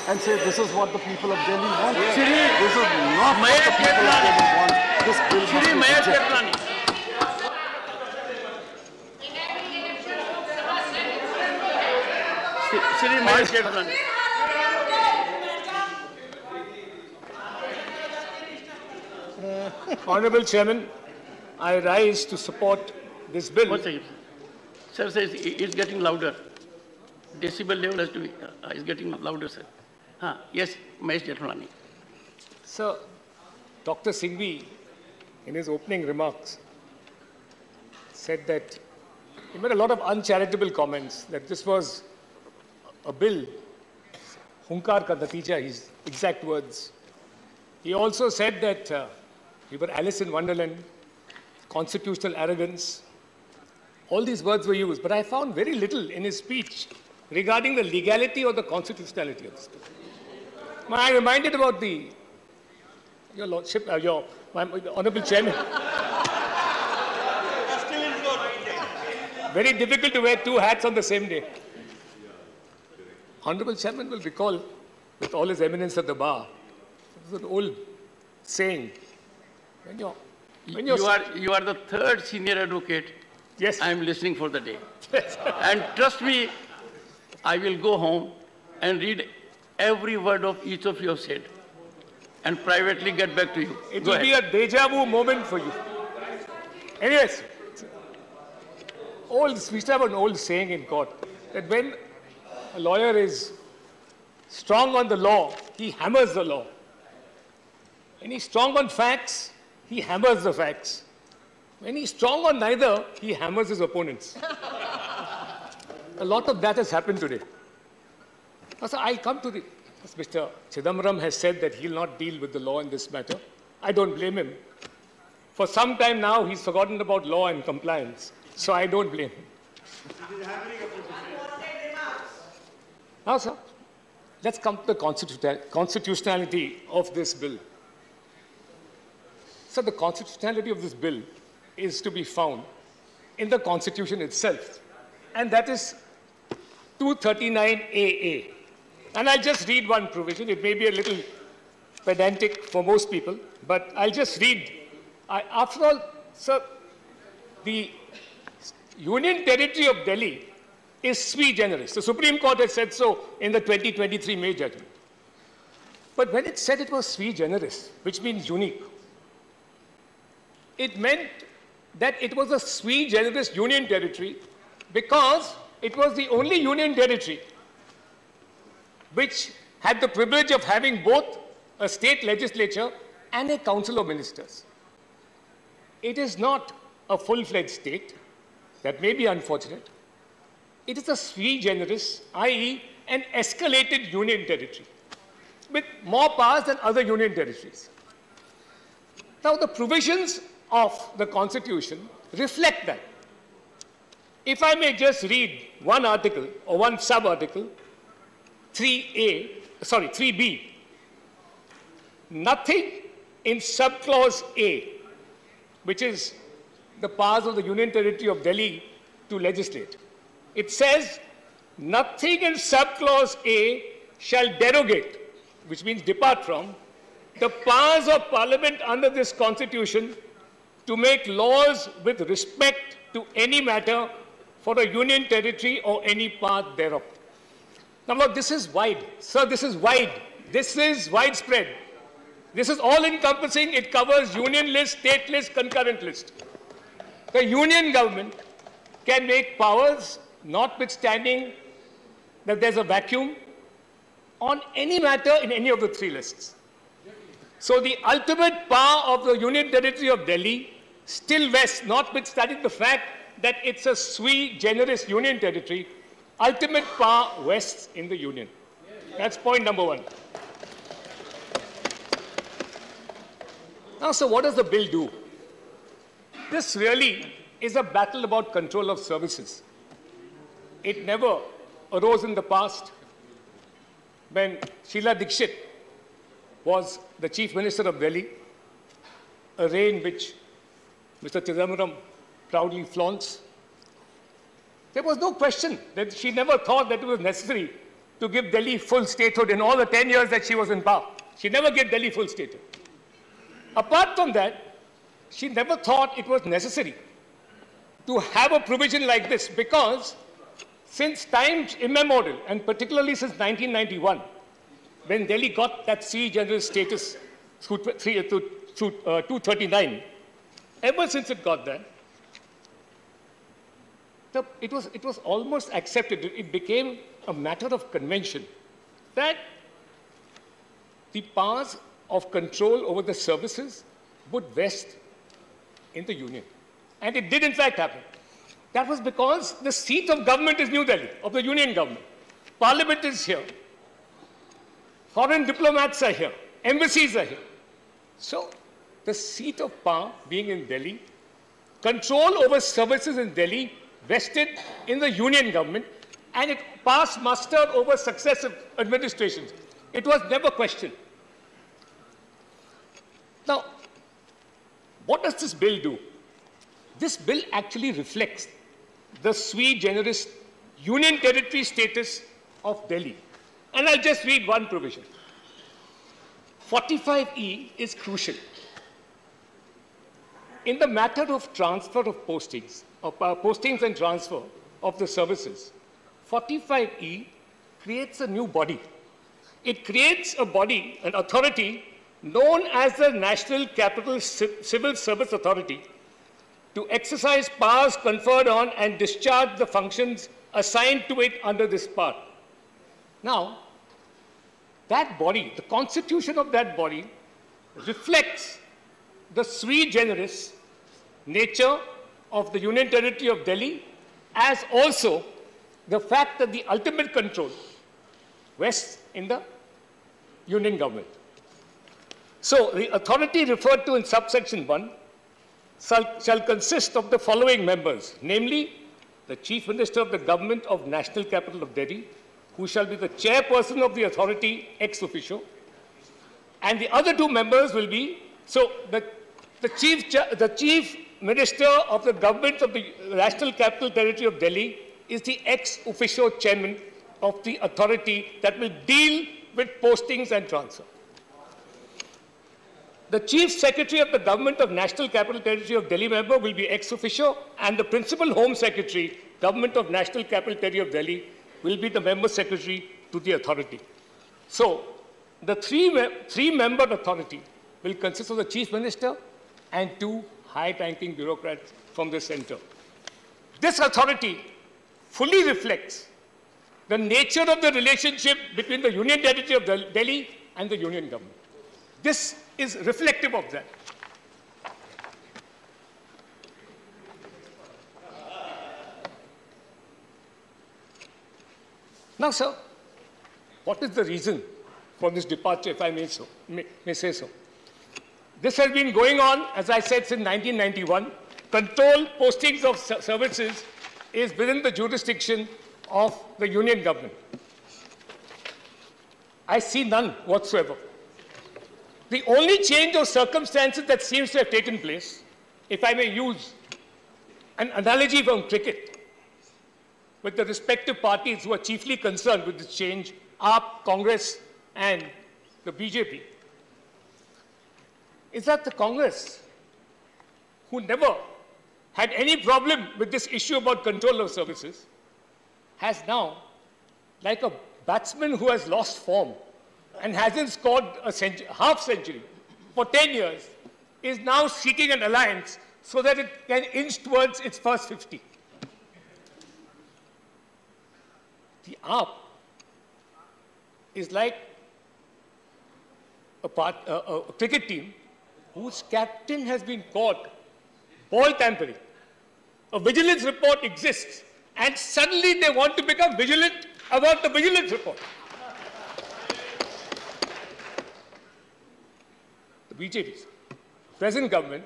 and say this is what the people of Delhi want. Shri This is not what the people of Delhi want. This bill must Shri be Mahesh rejected. Ketlani. Shri Mahesh Ketlani. Honorable Chairman, I rise to support this bill. One second. Sir says it's getting louder. Decibel level has to be, is getting louder, sir. Yes, Mahesh Ketlani. Sir, Dr. Singhvi, in his opening remarks, said that he made a lot of uncharitable comments, that this was a bill, hunkar ka natija, his exact words. He also said that we were Alice in Wonderland, constitutional arrogance. All these words were used, but I found very little in his speech regarding the legality or the constitutionality of this bill. I'm reminded about your Lordship, my Honorable Chairman. Very difficult to wear two hats on the same day. Honorable Chairman will recall, with all his eminence at the bar, there's an old saying. You are the third senior advocate. Yes. I am listening for the day. And trust me, I will go home and read every word of each of you have said and privately get back to you. It will be a deja vu moment for you. Anyways, we used to have an old saying in court that when a lawyer is strong on the law, he hammers the law. When he's strong on facts, he hammers the facts. When he's strong on neither, he hammers his opponents. A lot of that has happened today. Now, sir, I'll come to the... Mr. Chidambaram has said that he'll not deal with the law in this matter. I don't blame him. For some time now, he's forgotten about law and compliance. So I don't blame him. Now, sir, let's come to the constitutionality of this bill. So the constitutionality of this bill is to be found in the Constitution itself. And that is 239AA. And I'll just read one provision. It may be a little pedantic for most people, but I'll just read. After all, sir, the Union Territory of Delhi is sui generis. The Supreme Court has said so in the 2023 May judgment. But when it said it was sui generis, which means unique, it meant that it was a sui generis Union Territory because it was the only Union Territory which had the privilege of having both a state legislature and a council of ministers. It is not a full-fledged state. That may be unfortunate. It is a sui generis, i.e. an escalated Union Territory with more powers than other Union Territories. Now, the provisions of the Constitution reflect that. If I may just read one article or one sub-article, 3B. Nothing in subclause A, which is the powers of the Union Territory of Delhi to legislate. It says, nothing in subclause A shall derogate, which means depart from, the powers of Parliament under this Constitution to make laws with respect to any matter for a Union Territory or any part thereof. Now, look, this is wide. Sir, this is wide. This is widespread. This is all-encompassing. It covers union list, state list, concurrent list. The union government can make powers, notwithstanding that there's a vacuum, on any matter in any of the three lists. So the ultimate power of the Union Territory of Delhi still vests, notwithstanding the fact that it's a sui generis Union Territory, ultimate power vests in the Union. That's point number one. Now, so what does the bill do? This really is a battle about control of services. It never arose in the past when Sheila Dikshit was the Chief Minister of Delhi, a reign which Mr. Chidambaram proudly flaunts. There was no question that she never thought that it was necessary to give Delhi full statehood in all the 10 years that she was in power. She never gave Delhi full statehood. Apart from that, she never thought it was necessary to have a provision like this, because since times immemorial, and particularly since 1991, when Delhi got that sui generis status through 239, ever since it got that, it was almost accepted. It became a matter of convention that the powers of control over the services would vest in the union. And it did in fact happen. That was because the seat of government is New Delhi, of the union government. Parliament is here. Foreign diplomats are here. Embassies are here. So the seat of power being in Delhi, control over services in Delhi vested in the union government, and it passed muster over successive administrations. It was never questioned. Now, what does this bill do? This bill actually reflects the sui generis union territory status of Delhi. And I'll just read one provision. 45E is crucial. In the matter of transfer of postings, postings and transfer of the services, 45E creates a new body. It creates a body, an authority, known as the National Capital Civil Service Authority, to exercise powers conferred on and discharge the functions assigned to it under this part. Now, that body, the constitution of that body, reflects the sui generis nature of the Union Territory of Delhi, as also the fact that the ultimate control rests in the Union government. So, the authority referred to in subsection 1 shall consist of the following members, namely, the Chief Minister of the Government of National Capital of Delhi, who shall be the chairperson of the authority ex officio, and the other two members will be, so the Chief Minister of the Government of the National Capital Territory of Delhi is the ex officio chairman of the authority that will deal with postings and transfer. The Chief Secretary of the Government of National Capital Territory of Delhi member will be ex officio, and the Principal Home Secretary, Government of National Capital Territory of Delhi, will be the member secretary to the authority. So, the three-member authority will consist of the Chief Minister and two high-ranking bureaucrats from the center. This authority fully reflects the nature of the relationship between the Union Territory of Delhi and the Union government. This is reflective of that. Now, sir, what is the reason for this departure, if I may say so? This has been going on, as I said, since 1991. Control postings of services is within the jurisdiction of the Union government. I see none whatsoever. The only change of circumstances that seems to have taken place, if I may use an analogy from cricket, with the respective parties who are chiefly concerned with this change, AAP, Congress, and the BJP, is that the Congress, who never had any problem with this issue about control of services, has now, like a batsman who has lost form and hasn't scored a half century for 10 years, is now seeking an alliance so that it can inch towards its first 50. The AAP is like a cricket team whose captain has been caught ball tampering. A vigilance report exists, and suddenly they want to become vigilant about the vigilance report. The BJP's present government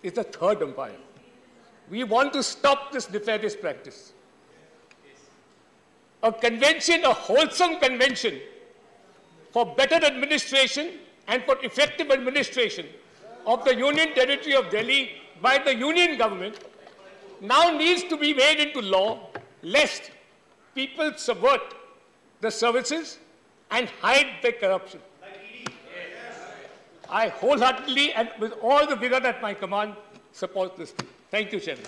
is the third umpire. We want to stop this nefarious practice. A convention, a wholesome convention for better administration and for effective administration of the Union Territory of Delhi by the Union government now needs to be made into law, lest people subvert the services and hide the corruption. I wholeheartedly and with all the vigor at my command support this. Thank you, Chairman.